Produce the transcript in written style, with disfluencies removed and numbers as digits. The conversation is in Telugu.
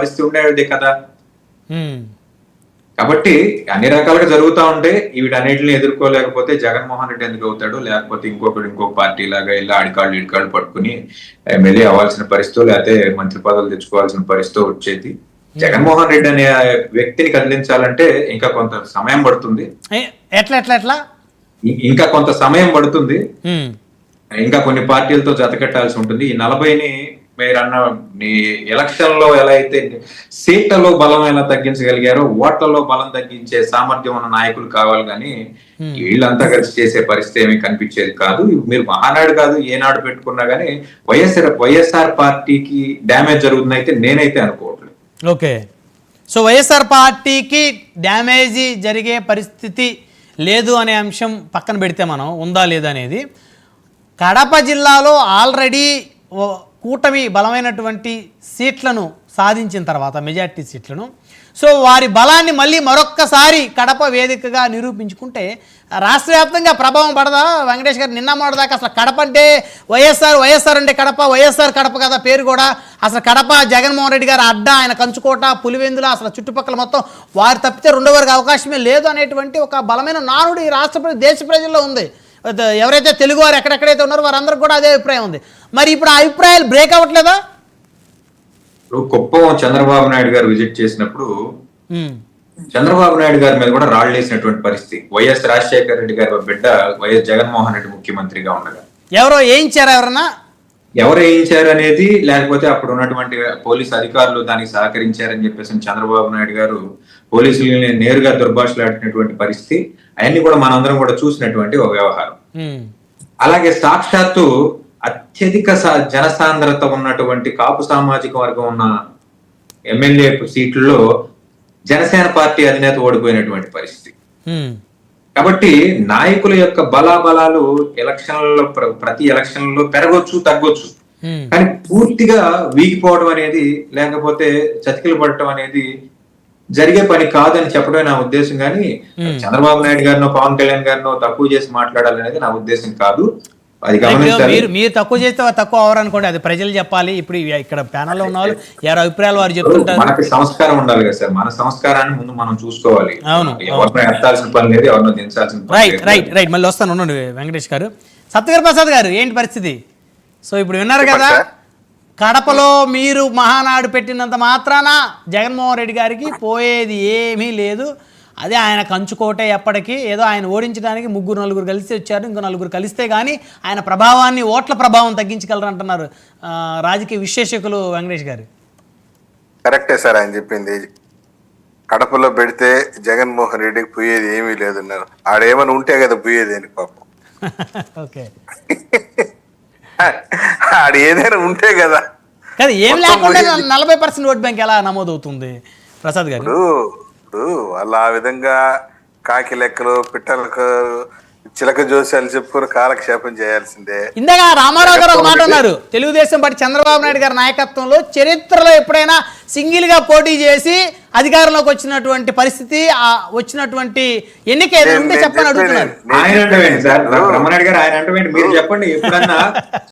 పరిస్థితి ఉండేది కదా. ఉమ్. కాబట్టి అన్ని రకాలుగా జరుగుతూ ఉంటే వీటన్నిటిని ఎదుర్కోలేకపోతే జగన్మోహన్ రెడ్డి ఎందుకు అవుతాడు, లేకపోతే ఇంకొక పార్టీ లాగా వెళ్ళి ఆడికాళ్ళు ఇడికాళ్ళు పట్టుకుని ఎమ్మెల్యే అవ్వాల్సిన పరిస్థితి, లేకపోతే మంత్రి పదవులు తెచ్చుకోవాల్సిన పరిస్థితి వచ్చేది. జగన్మోహన్ రెడ్డి అనే వ్యక్తిని కదిలించాలంటే ఇంకా కొంత సమయం పడుతుంది. ఎట్లా ఎట్లా ఎట్లా ఇంకా కొంత సమయం పడుతుంది. ఉమ్. ఇంకా కొన్ని పార్టీలతో జతకట్టాల్సి ఉంటుంది. ఈ 40ని మీరు అన్న ఎలక్షన్ లో ఎలా అయితే సీట్లలో బలం ఎలా తగ్గించగలిగారో ఓట్లలో బలం తగ్గించే సామర్థ్యం ఉన్న నాయకులు కావాలి, కానీ వీళ్ళంతా కలిసి చేసే పరిస్థితి ఏమీ కనిపించేది కాదు. మీరు మహానాడు కాదు ఏనాడు పెట్టుకున్నా కానీ వైఎస్ఆర్ పార్టీకి డ్యామేజ్ జరుగుతుంది అయితే నేనైతే అనుకోవట్లేదు. ఓకే, సో వైఎస్ఆర్ పార్టీకి డ్యామేజీ జరిగే పరిస్థితి లేదు అనే అంశం పక్కన పెడితే మనం ఉందా లేదా అనేది, కడప జిల్లాలో ఆల్రెడీ కూటమి బలమైనటువంటి సీట్లను సాధించిన తర్వాత మెజార్టీ సీట్లను, సో వారి బలాన్ని మళ్ళీ మరొక్కసారి కడప వేదికగా నిరూపించుకుంటే రాష్ట్ర వ్యాప్తంగా ప్రభావం పడదా? వెంకటేష్ గారు నిన్న మొదటిదాకా అసలు కడప అంటే వైఎస్ఆర్ అంటే కడప, వైఎస్ఆర్ కడప కదా పేరు కూడా. అసలు కడప జగన్మోహన్ రెడ్డి గారు అడ్డా, ఆయన కంచుకోట, పులివెందుల, అసలు చుట్టుపక్కల మొత్తం వారు తప్పితే రెండో వారికి అవకాశమే లేదు అనేటువంటి ఒక బలమైన నానుడు ఈ రాష్ట్ర దేశ ప్రజల్లో ఉంది. ఎవరైతే తెలుగు వారు ఎక్కడెక్కడైతే ఉన్నారో వారందరికీ కూడా అదే అభిప్రాయం ఉంది. మరి ఇప్పుడు ఆ అభిప్రాయాలు బ్రేక్ అవ్వట్లేదా? కుప్పం చంద్రబాబు నాయుడు గారు విజిట్ చేసినప్పుడు చంద్రబాబు నాయుడు గారి మీద కూడా రాళ్ళు వేసినటువంటి పరిస్థితి. వైఎస్ రాజశేఖర రెడ్డి గారి బిడ్డ వైఎస్ జగన్మోహన్ రెడ్డి ముఖ్యమంత్రిగా ఉండగా ఎవరో వేయించారా? ఎవరు వేయించారు అనేది, లేకపోతే అప్పుడు ఉన్నటువంటి పోలీసు అధికారులు దానికి సహకరించారని చెప్పేసి చంద్రబాబు నాయుడు గారు పోలీసులని నేరుగా దుర్భాషలాడినటువంటి పరిస్థితి, అవన్నీ కూడా మనందరం కూడా చూసినటువంటి ఒక వ్యవహారం. అలాగే సాక్షాత్తు అత్యధిక జనసాంద్రత ఉన్నటువంటి కాపు సామాజిక వర్గం ఉన్న ఎమ్మెల్యే సీట్లలో జనసేన పార్టీ అధినేత ఓడిపోయినటువంటి పరిస్థితి. కాబట్టి నాయకుల యొక్క బలాబలాలు ఎలక్షన్లలో ప్రతి ఎలక్షన్లలో పెరగొచ్చు తగ్గొచ్చు, కానీ పూర్తిగా వీగిపోవడం అనేది లేకపోతే చతికిలు పడటం అనేది జరిగే పని కాదని చెప్పడమే నా ఉద్దేశం. కానీ చంద్రబాబు నాయుడు గారినో పవన్ కళ్యాణ్ గారినో తక్కువ చేసి మాట్లాడాలనేది నా ఉద్దేశం కాదు. అది గమనించాలి. మీరు తక్కువ చేస్తే తక్కువ అవరు అనుకోండి, అది ప్రజలు చెప్పాలి. ఇప్పుడు ఇక్కడ ప్యానల్లో ఉన్న వాళ్ళు ఎవరి అభిప్రాయాలు వారు చెప్తుంటారు. మనకి సంస్కారం ఉండాలి కదా సార్, మన సంస్కారాన్ని ముందు మనం చూసుకోవాలి. ఎవరినో ఎత్తాల్సిన పని లేదు, ఎవరినో దించాల్సిన పని. రైట్ మళ్ళీ వస్తాను ఉండండి వెంకటేష్ గారు. సత్యగారు ప్రసాద్ గారు, ఏంటి పరిస్థితి? సో ఇప్పుడు విన్నారు కదా, కడపలో మీరు మహానాడు పెట్టినంత మాత్రాన జగన్మోహన్ రెడ్డి గారికి పోయేది ఏమీ లేదు. అదే ఆయన కంచుకోటే ఎప్పటికీ, ఏదో ఆయన ఓడించడానికి నలుగురు కలిసి వచ్చారు, ఇంకో నలుగురు కలిస్తే కానీ ఆయన ప్రభావాన్ని, ఓట్ల ప్రభావం తగ్గించగలరు అంటున్నారు రాజకీయ విశ్లేషకులు వెంకటేష్ గారు. కరెక్టే సార్ ఆయన చెప్పింది. కడపలో పెడితే జగన్మోహన్ రెడ్డికి పోయేది ఏమీ లేదన్నారు. ఆడేమని ఉంటే కదా పోయేది అని పాపం. ఓకే, ఆడ ఏదైనా ఉంటే కదా. కానీ ఏం లేకుండా 40% ఓట్ బ్యాంక్ ఎలా నమోదవుతుంది ప్రసాద్ గారు? ఇప్పుడు వాళ్ళు ఆ విధంగా కాకి లెక్కలు, పిట్టలకు చిలక జోస్యాలు చెప్పుకుని కాలక్షేపం చేయాల్సిందే. ఇందాక రామారావు గారు ఒక మాట అన్నారు, తెలుగుదేశం పార్టీ చంద్రబాబు నాయుడు గారి నాయకత్వంలో చరిత్రలో ఎప్పుడైనా సింగిల్ గా పోటీ చేసి అధికారంలోకి వచ్చినటువంటి పరిస్థితి, వచ్చినటువంటి ఎన్నిక ఏదో ఉంటే చెప్పని అడుగుతున్నారు. ఆయన అంటే మీరు చెప్పండి ఎప్పుడన్నా